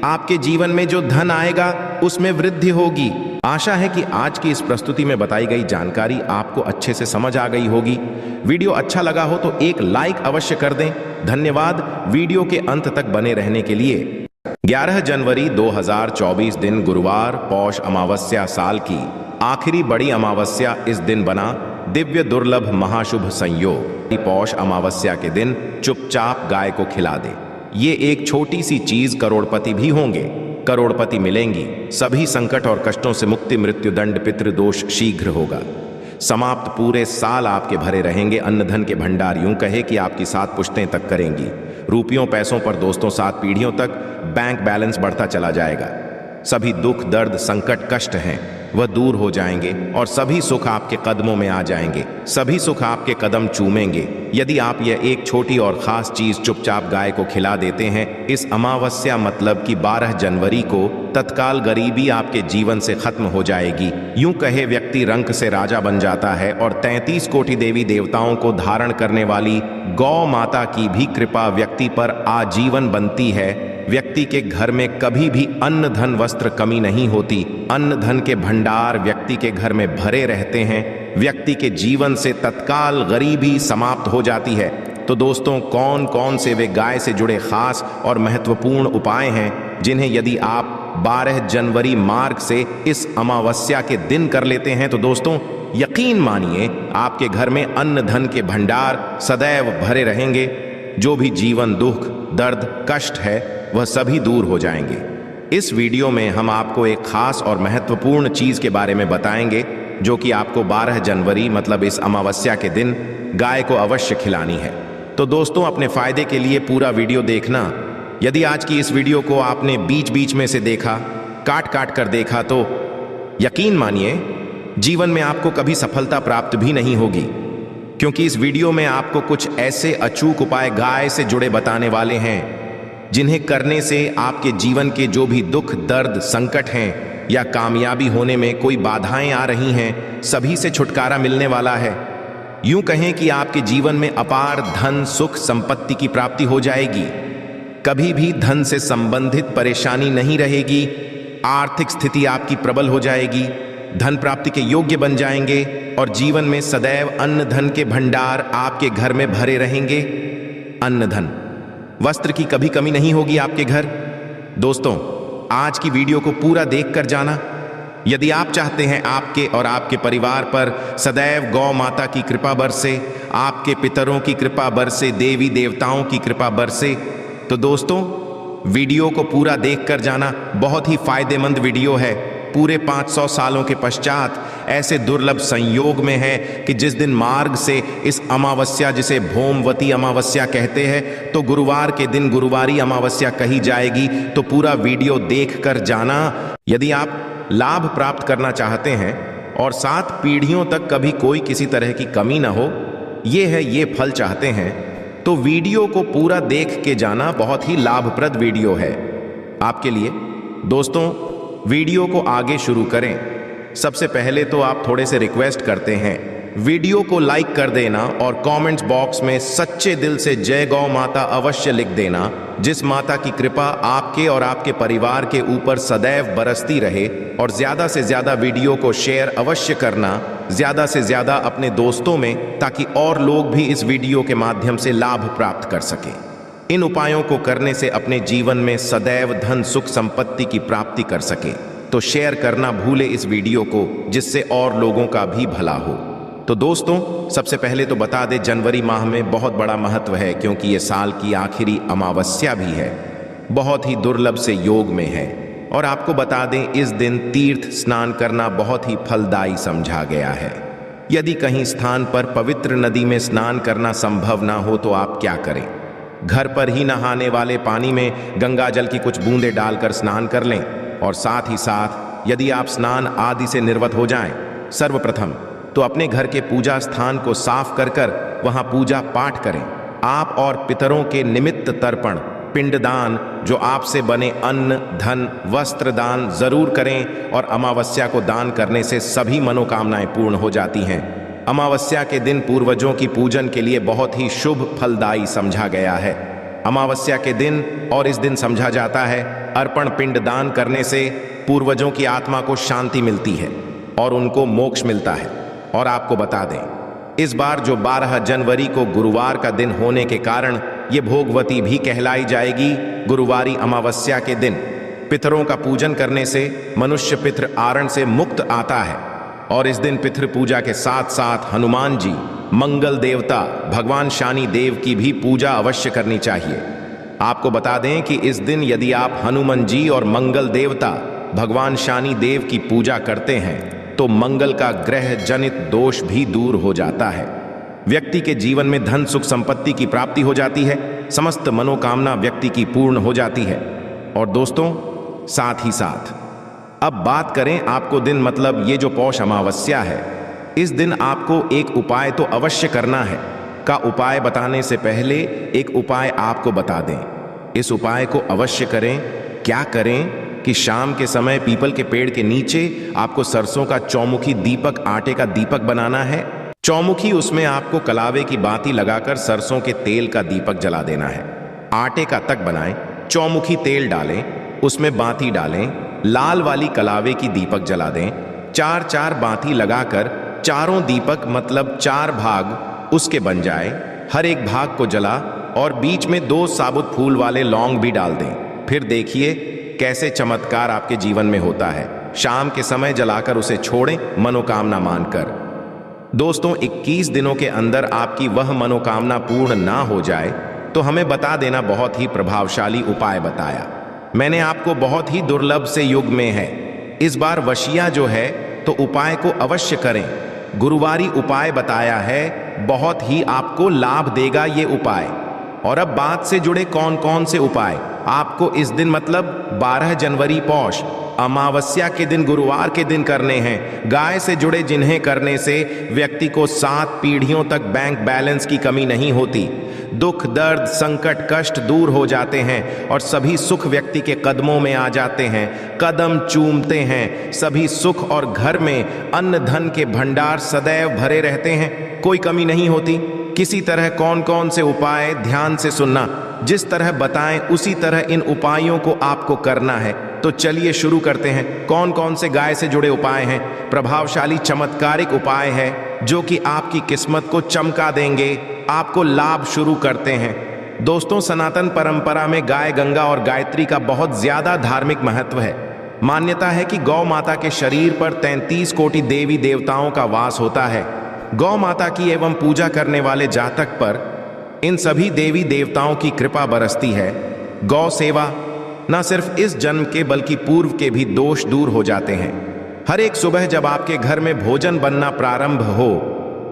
आपके जीवन में जो धन आएगा उसमें वृद्धि होगी। आशा है कि आज की इस प्रस्तुति में बताई गई जानकारी आपको अच्छे से समझ आ गई होगी। वीडियो अच्छा लगा हो तो एक लाइक अवश्य कर दें। धन्यवाद वीडियो के अंत तक बने रहने के लिए। 11 जनवरी 2024 दिन गुरुवार, पौष अमावस्या साल की आखिरी बड़ी अमावस्या इस दिन बना। दिव्य दुर्लभ महाशुभ संयोग। पौष अमावस्या के दिन चुपचाप गाय को खिला दे। ये एक छोटी सी चीज करोड़पति भी होंगे, करोड़पति मिलेंगी। सभी संकट और कष्टों से मुक्ति, मृत्यु दंड, पितृदोष शीघ्र होगा समाप्त। पूरे साल आपके भरे रहेंगे अन्न धन के भंडार। यूं कहे कि आपकी 7 पुश्तें तक करेंगी। रुपयों पैसों पर दोस्तों 7 पीढ़ियों तक बैंक बैलेंस बढ़ता चला जाएगा। सभी दुख दर्द संकट कष्ट हैं वह दूर हो जाएंगे और सभी सुख आपके कदमों में आ जाएंगे। सभी सुख आपके कदम चूमेंगे यदि आप यह एक छोटी और खास चीज चुपचाप गाय को खिला देते हैं। इस अमावस्या मतलब कि 12 जनवरी को तत्काल गरीबी आपके जीवन से खत्म हो जाएगी। यूं कहे व्यक्ति रंक से राजा बन जाता है और 33 कोटि देवी देवताओं को धारण करने वाली गौ माता की भी कृपा व्यक्ति पर आजीवन बनती है। व्यक्ति के घर में कभी भी अन्न धन वस्त्र कमी नहीं होती। अन्न धन के भंडार व्यक्ति के घर में भरे रहते हैं। व्यक्ति के जीवन से तत्काल गरीबी समाप्त हो जाती है। तो दोस्तों, कौन कौन से वे गाय से जुड़े खास और महत्वपूर्ण उपाय हैं जिन्हें यदि आप 12 जनवरी मार्ग से इस अमावस्या के दिन कर लेते हैं तो दोस्तों यकीन मानिए आपके घर में अन्न धन के भंडार सदैव भरे रहेंगे। जो भी जीवन दुख दर्द कष्ट है वह सभी दूर हो जाएंगे। इस वीडियो में हम आपको एक खास और महत्वपूर्ण चीज के बारे में बताएंगे जो कि आपको 12 जनवरी मतलब इस अमावस्या के दिन गाय को अवश्य खिलानी है। तो दोस्तों, अपने फायदे के लिए पूरा वीडियो देखना। यदि आज की इस वीडियो को आपने बीच बीच में से देखा, काट काट कर देखा, तो यकीन मानिए जीवन में आपको कभी सफलता प्राप्त भी नहीं होगी, क्योंकि इस वीडियो में आपको कुछ ऐसे अचूक उपाय गाय से जुड़े बताने वाले हैं जिन्हें करने से आपके जीवन के जो भी दुख दर्द संकट हैं या कामयाबी होने में कोई बाधाएं आ रही हैं, सभी से छुटकारा मिलने वाला है। यूं कहें कि आपके जीवन में अपार धन सुख संपत्ति की प्राप्ति हो जाएगी। कभी भी धन से संबंधित परेशानी नहीं रहेगी। आर्थिक स्थिति आपकी प्रबल हो जाएगी। धन प्राप्ति के योग्य बन जाएंगे और जीवन में सदैव अन्न धन के भंडार आपके घर में भरे रहेंगे। अन्न धन वस्त्र की कभी कमी नहीं होगी आपके घर। दोस्तों, आज की वीडियो को पूरा देखकर जाना। यदि आप चाहते हैं आपके और आपके परिवार पर सदैव गौ माता की कृपा बरसे, आपके पितरों की कृपा बरसे, देवी देवताओं की कृपा बरसे, तो दोस्तों वीडियो को पूरा देखकर जाना। बहुत ही फायदेमंद वीडियो है। पूरे 500 सालों के पश्चात ऐसे दुर्लभ संयोग में है कि जिस दिन मार्ग से इस अमावस्या, जिसे भौमवती अमावस्या कहते हैं, तो गुरुवार के दिन गुरुवारी अमावस्या कही जाएगी। तो पूरा वीडियो देखकर जाना। यदि आप लाभ प्राप्त करना चाहते हैं और 7 पीढ़ियों तक कभी कोई किसी तरह की कमी ना हो, ये फल चाहते हैं, तो वीडियो को पूरा देख के जाना। बहुत ही लाभप्रद वीडियो है आपके लिए। दोस्तों, वीडियो को आगे शुरू करें सबसे पहले तो आप थोड़े से रिक्वेस्ट करते हैं, वीडियो को लाइक कर देना और कमेंट्स बॉक्स में सच्चे दिल से जय गौ माता अवश्य लिख देना, जिस माता की कृपा आपके और आपके परिवार के ऊपर सदैव बरसती रहे। और ज्यादा से ज्यादा वीडियो को शेयर अवश्य करना, ज्यादा से ज्यादा अपने दोस्तों में, ताकि और लोग भी इस वीडियो के माध्यम से लाभ प्राप्त कर सकें। इन उपायों को करने से अपने जीवन में सदैव धन सुख संपत्ति की प्राप्ति कर सके। तो शेयर करना भूले इस वीडियो को, जिससे और लोगों का भी भला हो। तो दोस्तों, सबसे पहले तो बता दें, जनवरी माह में बहुत बड़ा महत्व है, क्योंकि ये साल की आखिरी अमावस्या भी है। बहुत ही दुर्लभ से योग में है। और आपको बता दें, इस दिन तीर्थ स्नान करना बहुत ही फलदायी समझा गया है। यदि कहीं स्थान पर पवित्र नदी में स्नान करना संभव ना हो तो आप क्या करें? घर पर ही नहाने वाले पानी में गंगा जल की कुछ बूंदें डालकर स्नान कर लें। और साथ ही साथ यदि आप स्नान आदि से निर्वत हो जाएं, सर्वप्रथम तो अपने घर के पूजा स्थान को साफ कर वहां पूजा पाठ करें। आप और पितरों के निमित्त तर्पण पिंडदान, जो आपसे बने अन्न धन वस्त्र दान जरूर करें। और अमावस्या को दान करने से सभी मनोकामनाएं पूर्ण हो जाती हैं। अमावस्या के दिन पूर्वजों की पूजन के लिए बहुत ही शुभ फलदायी समझा गया है। अमावस्या के दिन और इस दिन समझा जाता है, अर्पण पिंड दान करने से पूर्वजों की आत्मा को शांति मिलती है और उनको मोक्ष मिलता है। और आपको बता दें, इस बार जो 12 जनवरी को गुरुवार का दिन होने के कारण ये भोगवती भी कहलाई जाएगी। गुरुवारी अमावस्या के दिन पितरों का पूजन करने से मनुष्य पितृ आरण से मुक्त आता है। और इस दिन पितृ पूजा के साथ साथ हनुमान जी, मंगल देवता, भगवान शनि देव की भी पूजा अवश्य करनी चाहिए। आपको बता दें कि इस दिन यदि आप हनुमान जी और मंगल देवता भगवान शनि देव की पूजा करते हैं तो मंगल का ग्रह जनित दोष भी दूर हो जाता है। व्यक्ति के जीवन में धन सुख संपत्ति की प्राप्ति हो जाती है। समस्त मनोकामना व्यक्ति की पूर्ण हो जाती है। और दोस्तों, साथ ही साथ अब बात करें आपको दिन, मतलब ये जो पौष अमावस्या है, इस दिन आपको एक उपाय तो अवश्य करना है। का उपाय बताने से पहले एक उपाय आपको बता दें। इस उपाय को अवश्य करें। क्या करें कि शाम के समय पीपल के पेड़ के नीचे आपको सरसों का चौमुखी दीपक, आटे का दीपक बनाना है। चौमुखी, उसमें आपको कलावे की बाती लगाकर सरसों के तेल का दीपक जला देना है। आटे का तक बनाएं चौमुखी तेल डालें, उसमें बाती डालें, लाल वाली कलावे की दीपक जला दें। 4-4 बाती लगाकर चारों दीपक मतलब 4 भाग उसके बन जाए। हर एक भाग को जला और बीच में 2 साबुत फूल वाले लौंग भी डाल दें। फिर देखिए कैसे चमत्कार आपके जीवन में होता है। शाम के समय जलाकर उसे छोड़ें मनोकामना मानकर। दोस्तों, 21 दिनों के अंदर आपकी वह मनोकामना पूर्ण ना हो जाए तो हमें बता देना। बहुत ही प्रभावशाली उपाय बताया मैंने आपको, बहुत ही दुर्लभ से युग में है। इस बार वशिया जो है तो उपाय को अवश्य करें। गुरुवारी उपाय बताया है, बहुत ही आपको लाभ देगा ये उपाय। और अब बात से जुड़े कौन कौन से उपाय आपको इस दिन मतलब 12 जनवरी पौष अमावस्या के दिन गुरुवार के दिन करने हैं। गाय से जुड़े जिन्हें करने से व्यक्ति को 7 पीढ़ियों तक बैंक बैलेंस की कमी नहीं होती। दुख दर्द संकट कष्ट दूर हो जाते हैं और सभी सुख व्यक्ति के कदमों में आ जाते हैं। कदम चूमते हैं सभी सुख और घर में अन्न धन के भंडार सदैव भरे रहते हैं, कोई कमी नहीं होती। किसी तरह कौन कौन से उपाय ध्यान से सुनना, जिस तरह बताएं उसी तरह इन उपायों को आपको करना है। तो चलिए शुरू करते हैं। कौन कौन से गाय से जुड़े उपाय हैं? प्रभावशाली चमत्कारिक उपाय है जो कि आपकी किस्मत को चमका देंगे, आपको लाभ शुरू करते हैं। दोस्तों, सनातन परंपरा में गाय गंगा और गायत्री का बहुत ज्यादा धार्मिक महत्व है। मान्यता है कि गौ माता के शरीर पर 33 कोटि देवी देवताओं का वास होता है। गौ माता की एवं पूजा करने वाले जातक पर इन सभी देवी देवताओं की कृपा बरसती है। गौ सेवा न सिर्फ इस जन्म के बल्कि पूर्व के भी दोष दूर हो जाते हैं। हर एक सुबह जब आपके घर में भोजन बनना प्रारंभ हो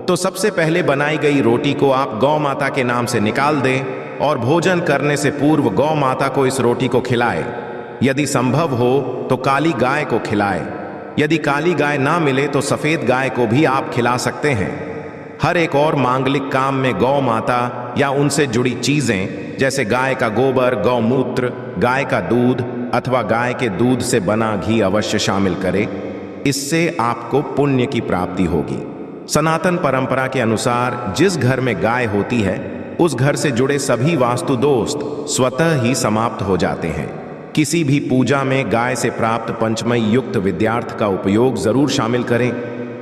तो सबसे पहले बनाई गई रोटी को आप गौ माता के नाम से निकाल दें और भोजन करने से पूर्व गौ माता को इस रोटी को खिलाएं। यदि संभव हो तो काली गाय को खिलाएं। यदि काली गाय ना मिले तो सफेद गाय को भी आप खिला सकते हैं। हर एक और मांगलिक काम में गौ माता या उनसे जुड़ी चीजें जैसे गाय का गोबर, गौमूत्र, गाय का दूध अथवा गाय के दूध से बना घी अवश्य शामिल करें। इससे आपको पुण्य की प्राप्ति होगी। सनातन परंपरा के अनुसार जिस घर में गाय होती है उस घर से जुड़े सभी वास्तु दोष स्वतः ही समाप्त हो जाते हैं। किसी भी पूजा में गाय से प्राप्त पंचमय युक्त विद्यार्थ का उपयोग जरूर शामिल करें,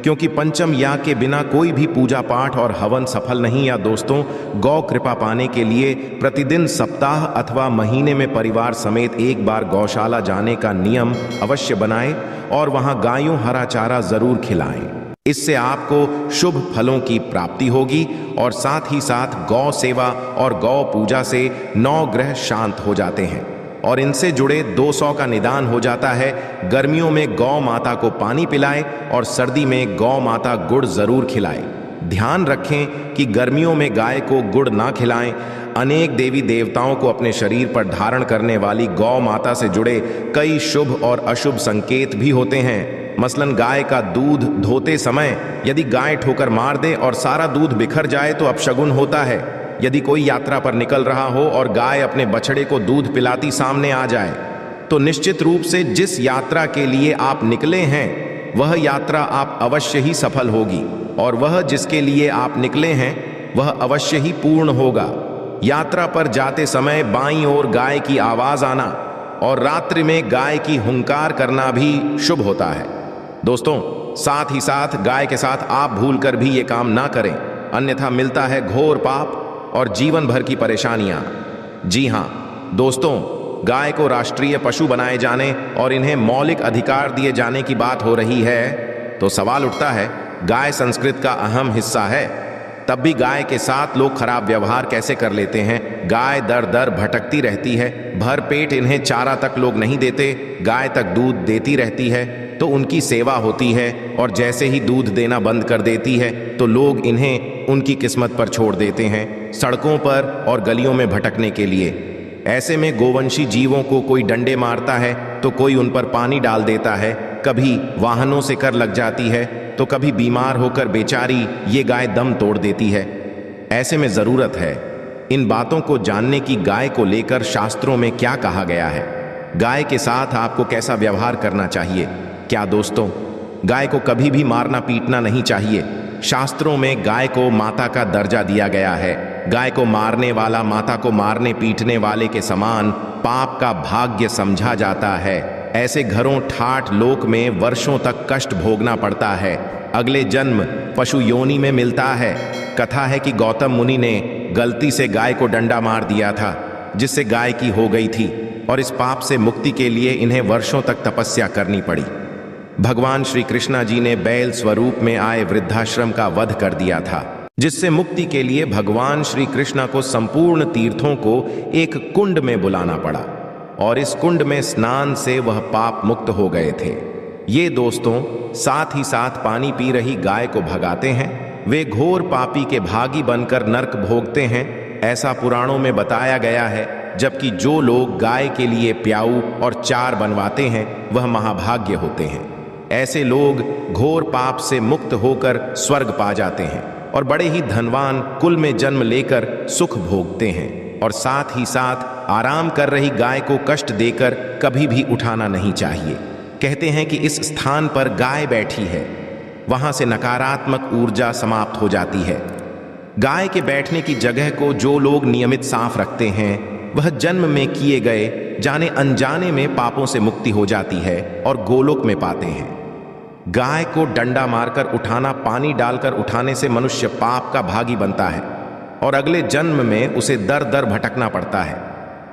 क्योंकि पंचम याग के बिना कोई भी पूजा पाठ और हवन सफल नहीं। या दोस्तों, गौ कृपा पाने के लिए प्रतिदिन सप्ताह अथवा महीने में परिवार समेत एक बार गौशाला जाने का नियम अवश्य बनाएं और वहां गायों हरा चारा जरूर खिलाएं। इससे आपको शुभ फलों की प्राप्ति होगी और साथ ही साथ गौ सेवा और गौ पूजा से 9 ग्रह शांत हो जाते हैं और इनसे जुड़े 200 का निदान हो जाता है। गर्मियों में गौ माता को पानी पिलाएं और सर्दी में गौ माता गुड़ जरूर खिलाएं। ध्यान रखें कि गर्मियों में गाय को गुड़ ना खिलाएं। अनेक देवी देवताओं को अपने शरीर पर धारण करने वाली गौ माता से जुड़े कई शुभ और अशुभ संकेत भी होते हैं। मसलन गाय का दूध धोते समय यदि गाय ठोकर मार दे और सारा दूध बिखर जाए तो अपशगुन होता है। यदि कोई यात्रा पर निकल रहा हो और गाय अपने बछड़े को दूध पिलाती सामने आ जाए तो निश्चित रूप से जिस यात्रा के लिए आप निकले हैं वह यात्रा आप अवश्य ही सफल होगी और वह जिसके लिए आप निकले हैं वह अवश्य ही पूर्ण होगा। यात्रा पर जाते समय बाईं ओर गाय की आवाज आना और रात्रि में गाय की हुंकार करना भी शुभ होता है। दोस्तों, साथ ही साथ गाय के साथ आप भूलकर भी ये काम ना करें, अन्यथा मिलता है घोर पाप और जीवन भर की परेशानियां। जी हां दोस्तों, गाय को राष्ट्रीय पशु बनाए जाने और इन्हें मौलिक अधिकार दिए जाने की बात हो रही है तो सवाल उठता है, गाय संस्कृत का अहम हिस्सा है, तब भी गाय के साथ लोग खराब व्यवहार कैसे कर लेते हैं। गाय दर दर भटकती रहती है, भर पेट इन्हें चारा तक लोग नहीं देते, गाय तक दूध देती रहती है तो उनकी सेवा होती है और जैसे ही दूध देना बंद कर देती है तो लोग इन्हें उनकी किस्मत पर छोड़ देते हैं, सड़कों पर और गलियों में भटकने के लिए। ऐसे में गोवंशी जीवों को कोई डंडे मारता है तो कोई उन पर पानी डाल देता है, कभी वाहनों से कर लग जाती है तो कभी बीमार होकर बेचारी ये गाय दम तोड़ देती है। ऐसे में जरूरत है इन बातों को जानने की गाय को लेकर शास्त्रों में क्या कहा गया है, गाय के साथ आपको कैसा व्यवहार करना चाहिए। क्या दोस्तों, गाय को कभी भी मारना पीटना नहीं चाहिए। शास्त्रों में गाय को माता का दर्जा दिया गया है। गाय को मारने वाला माता को मारने पीटने वाले के समान पाप का भाग्य समझा जाता है। ऐसे घरों ठाठ लोक में वर्षों तक कष्ट भोगना पड़ता है। अगले जन्म पशु योनि में मिलता है। कथा है कि गौतम मुनि ने गलती से गाय को डंडा मार दिया था, जिससे गाय की हो गई थी, और इस पाप से मुक्ति के लिए इन्हें वर्षों तक तपस्या करनी पड़ी। भगवान श्री कृष्णा जी ने बैल स्वरूप में आए वृद्धाश्रम का वध कर दिया था, जिससे मुक्ति के लिए भगवान श्री कृष्णा को संपूर्ण तीर्थों को एक कुंड में बुलाना पड़ा, और इस कुंड में स्नान से वह पाप मुक्त हो गए थे। ये दोस्तों साथ ही साथ पानी पी रही गाय को भगाते हैं। वे घोर पापी के भागी बनकर नरक भोगते हैं, ऐसा पुराणों में बताया गया है। जबकि जो लोग गाय के लिए प्याऊ और चार बनवाते हैं वह महाभाग्य होते हैं। ऐसे लोग घोर पाप से मुक्त होकर स्वर्ग पा जाते हैं और बड़े ही धनवान कुल में जन्म लेकर सुख भोगते हैं। और साथ ही साथ आराम कर रही गाय को कष्ट देकर कभी भी उठाना नहीं चाहिए। कहते हैं कि इस स्थान पर गाय बैठी है, वहां से नकारात्मक ऊर्जा समाप्त हो जाती है। गाय के बैठने की जगह को जो लोग नियमित साफ रखते हैं वह जन्म में किए गए जाने अनजाने में पापों से मुक्ति हो जाती है और गोलोक में पाते हैं। गाय को डंडा मारकर उठाना, पानी डालकर उठाने से मनुष्य पाप का भागी बनता है और अगले जन्म में उसे दर दर भटकना पड़ता है।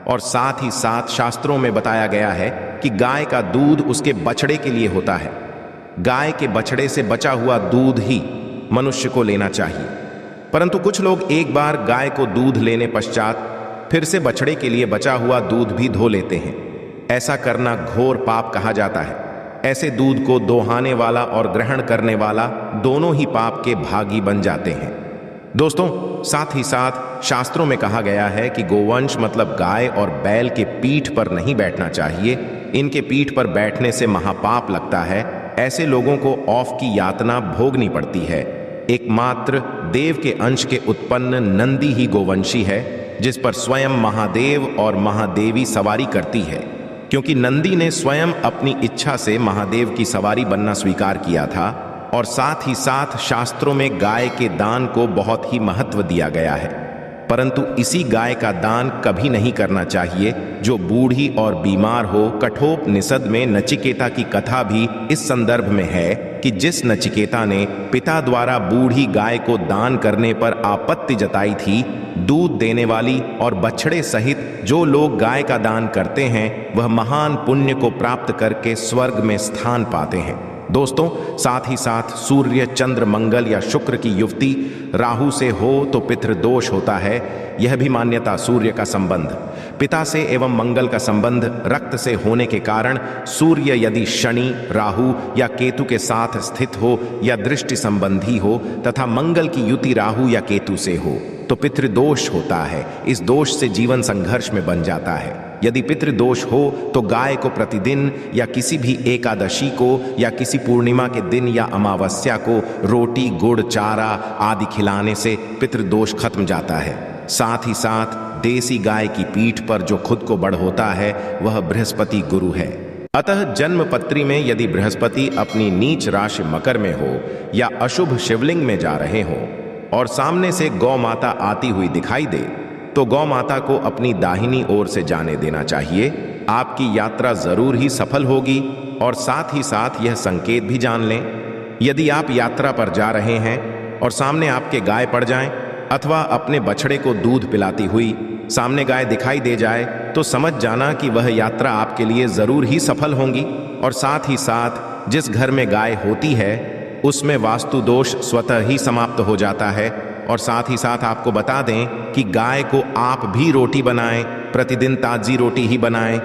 और साथ ही साथ शास्त्रों में बताया गया है कि गाय का दूध उसके बछड़े के लिए होता है। गाय के बछड़े से बचा हुआ दूध ही मनुष्य को लेना चाहिए, परंतु कुछ लोग एक बार गाय को दूध लेने पश्चात फिर से बछड़े के लिए बचा हुआ दूध भी धो लेते हैं। ऐसा करना घोर पाप कहा जाता है। ऐसे दूध को दोहाने वाला और ग्रहण करने वाला दोनों ही पाप के भागी बन जाते हैं। दोस्तों साथ ही साथ शास्त्रों में कहा गया है कि गोवंश मतलब गाय और बैल के पीठ पर नहीं बैठना चाहिए। इनके पीठ पर बैठने से महापाप लगता है। ऐसे लोगों को औफ की यातना भोगनी पड़ती है। एकमात्र देव के अंश के उत्पन्न नंदी ही गोवंशी है, जिस पर स्वयं महादेव और महादेवी सवारी करती है, क्योंकि नंदी ने स्वयं अपनी इच्छा से महादेव की सवारी बनना स्वीकार किया था। और साथ ही साथ शास्त्रों में गाय के दान को बहुत ही महत्व दिया गया है, परंतु इसी गाय का दान कभी नहीं करना चाहिए जो बूढ़ी और बीमार हो। कठोपनिषद में नचिकेता की कथा भी इस संदर्भ में है कि जिस नचिकेता ने पिता द्वारा बूढ़ी गाय को दान करने पर आपत्ति जताई थी, दूध देने वाली और बछड़े सहित जो लोग गाय का दान करते हैं वह महान पुण्य को प्राप्त करके स्वर्ग में स्थान पाते हैं। दोस्तों साथ ही साथ सूर्य, चंद्र, मंगल या शुक्र की युवती राहु से हो तो पितृदोष होता है। यह भी मान्यता। सूर्य का संबंध पिता से एवं मंगल का संबंध रक्त से होने के कारण सूर्य यदि शनि, राहु या केतु के साथ स्थित हो या दृष्टि संबंधी हो तथा मंगल की युति राहु या केतु से हो तो पितृदोष होता है। इस दोष से जीवन संघर्ष में बन जाता है। यदि पितृदोष हो तो गाय को प्रतिदिन या किसी भी एकादशी को या किसी पूर्णिमा के दिन या अमावस्या को रोटी, गुड़, चारा आदि खिलाने से पितृदोष खत्म जाता है। साथ ही साथ देसी गाय की पीठ पर जो खुद को बड़ होता है वह बृहस्पति गुरु है। अतः जन्म पत्री में यदि बृहस्पति अपनी नीच राशि मकर में हो या अशुभ शिवलिंग में जा रहे हो और सामने से गौ माता आती हुई दिखाई दे तो गौ माता को अपनी दाहिनी ओर से जाने देना चाहिए। आपकी यात्रा जरूर ही सफल होगी। और साथ ही साथ यह संकेत भी जान लें, यदि आप यात्रा पर जा रहे हैं और सामने आपके गाय पड़ जाएं अथवा अपने बछड़े को दूध पिलाती हुई सामने गाय दिखाई दे जाए तो समझ जाना कि वह यात्रा आपके लिए जरूर ही सफल होगी। और साथ ही साथ जिस घर में गाय होती है उसमें वास्तु दोष स्वतः ही समाप्त हो जाता है। और साथ ही साथ आपको बता दें कि गाय को आप भी रोटी बनाएं, प्रतिदिन ताजी रोटी ही बनाएं।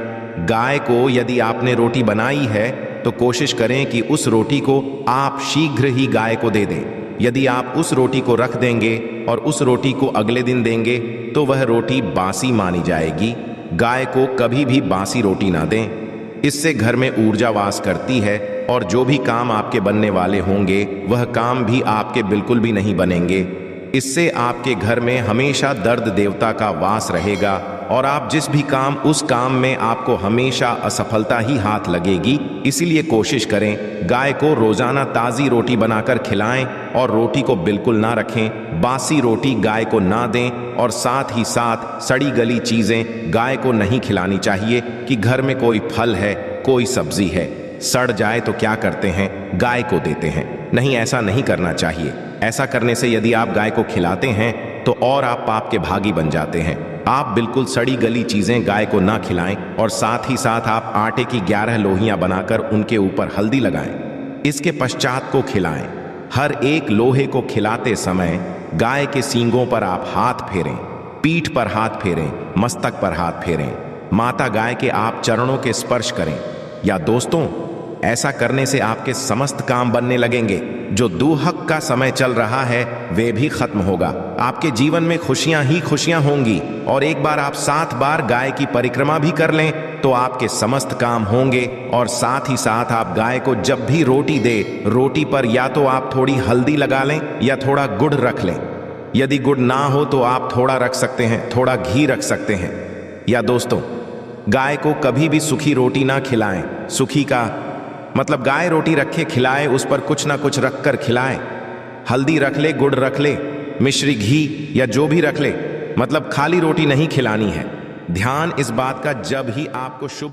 गाय को यदि आपने रोटी बनाई है तो कोशिश करें कि उस रोटी को आप शीघ्र ही गाय को दे दें। यदि आप उस रोटी को रख देंगे और उस रोटी को अगले दिन देंगे तो वह रोटी बासी मानी जाएगी। गाय को कभी भी बासी रोटी ना दें, इससे घर में ऊर्जा वास करती है और जो भी काम आपके बनने वाले होंगे वह काम भी आपके बिल्कुल भी नहीं बनेंगे। इससे आपके घर में हमेशा दर्द देवता का वास रहेगा और आप जिस भी काम उस काम में आपको हमेशा असफलता ही हाथ लगेगी। इसीलिए कोशिश करें गाय को रोजाना ताज़ी रोटी बनाकर खिलाएं और रोटी को बिल्कुल ना रखें, बासी रोटी गाय को ना दें और साथ ही साथ सड़ी गली चीज़ें गाय को नहीं खिलानी चाहिए। कि घर में कोई फल है, कोई सब्जी है, सड़ जाए तो क्या करते हैं, गाय को देते हैं। नहीं, ऐसा नहीं करना चाहिए। ऐसा करने से यदि आप गाय को खिलाते हैं तो और आप पाप के भागी बन जाते हैं। आप बिल्कुल सड़ी गली चीजें गाय को ना खिलाएं और साथ ही साथ आप आटे की 11 लोहियां बनाकर उनके ऊपर हल्दी लगाएं। इसके पश्चात को खिलाएं। हर एक लोहे को खिलाते समय गाय के सींगों पर आप हाथ फेरें, पीठ पर हाथ फेरें, मस्तक पर हाथ फेरें, माता गाय के आप चरणों के स्पर्श करें। या दोस्तों, ऐसा करने से आपके समस्त काम बनने लगेंगे। जो दुहक का समय चल रहा है वे भी खत्म होगा। आपके जीवन में खुशियां ही खुशियां होंगी। और एक बार आप 7 बार गाय की परिक्रमा भी कर लें तो आपके समस्त काम होंगे। और साथ ही साथ आप गाय को जब भी रोटी दे, रोटी पर या तो आप थोड़ी हल्दी लगा लें या थोड़ा गुड़ रख लें। यदि गुड़ ना हो तो आप थोड़ा रख सकते हैं, थोड़ा घी रख सकते हैं। या दोस्तों, गाय को कभी भी सूखी रोटी ना खिलाएं। सूखी का मतलब गाय रोटी रखे खिलाए, उस पर कुछ ना कुछ रख कर खिलाए। हल्दी रख ले, गुड़ रख ले, मिश्री घी या जो भी रख ले, मतलब खाली रोटी नहीं खिलानी है। ध्यान इस बात का, जब ही आपको शुभ